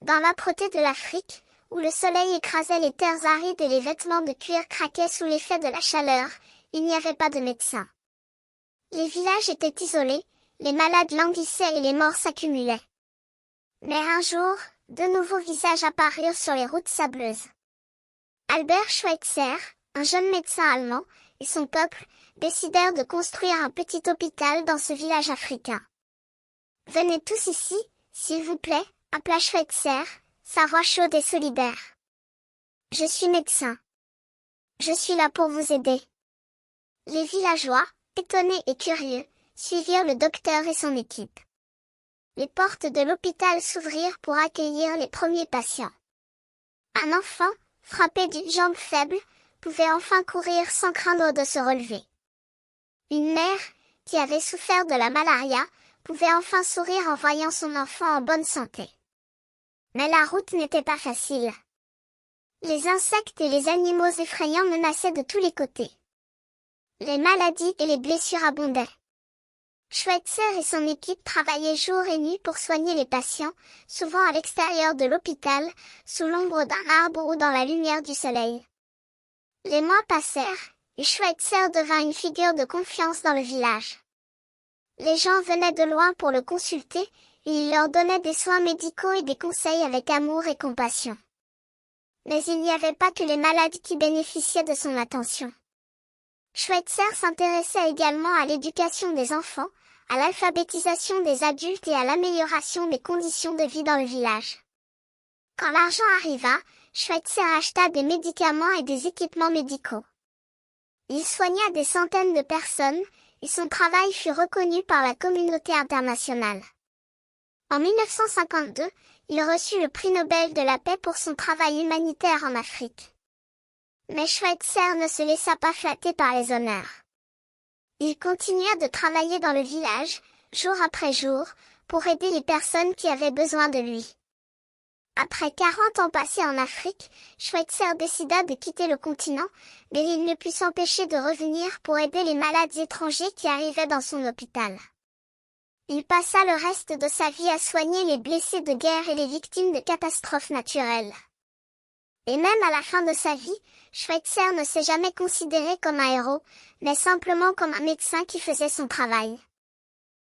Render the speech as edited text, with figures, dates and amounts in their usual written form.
Dans l'âpreté de l'Afrique, où le soleil écrasait les terres arides et les vêtements de cuir craquaient sous l'effet de la chaleur, il n'y avait pas de médecin. Les villages étaient isolés, les malades languissaient et les morts s'accumulaient. Mais un jour, de nouveaux visages apparurent sur les routes sableuses. Albert Schweitzer, un jeune médecin allemand, et son peuple, décidèrent de construire un petit hôpital dans ce village africain. « Venez tous ici, s'il vous plaît », appela Schweitzer, sa voix chaude et solidaire. « Je suis médecin. Je suis là pour vous aider. » Les villageois, étonnés et curieux, suivirent le docteur et son équipe. Les portes de l'hôpital s'ouvrirent pour accueillir les premiers patients. Un enfant, frappé d'une jambe faible, pouvait enfin courir sans craindre de se relever. Une mère, qui avait souffert de la malaria, pouvait enfin sourire en voyant son enfant en bonne santé. Mais la route n'était pas facile. Les insectes et les animaux effrayants menaçaient de tous les côtés. Les maladies et les blessures abondaient. Schweitzer et son équipe travaillaient jour et nuit pour soigner les patients, souvent à l'extérieur de l'hôpital, sous l'ombre d'un arbre ou dans la lumière du soleil. Les mois passèrent, et Schweitzer devint une figure de confiance dans le village. Les gens venaient de loin pour le consulter, et il leur donnait des soins médicaux et des conseils avec amour et compassion. Mais il n'y avait pas que les malades qui bénéficiaient de son attention. Schweitzer s'intéressait également à l'éducation des enfants, à l'alphabétisation des adultes et à l'amélioration des conditions de vie dans le village. Quand l'argent arriva, Schweitzer acheta des médicaments et des équipements médicaux. Il soigna des centaines de personnes, et son travail fut reconnu par la communauté internationale. En 1952, il reçut le prix Nobel de la paix pour son travail humanitaire en Afrique. Mais Schweitzer ne se laissa pas flatter par les honneurs. Il continua de travailler dans le village, jour après jour, pour aider les personnes qui avaient besoin de lui. Après 40 ans passés en Afrique, Schweitzer décida de quitter le continent, mais il ne put s'empêcher de revenir pour aider les malades étrangers qui arrivaient dans son hôpital. Il passa le reste de sa vie à soigner les blessés de guerre et les victimes de catastrophes naturelles. Et même à la fin de sa vie, Schweitzer ne s'est jamais considéré comme un héros, mais simplement comme un médecin qui faisait son travail.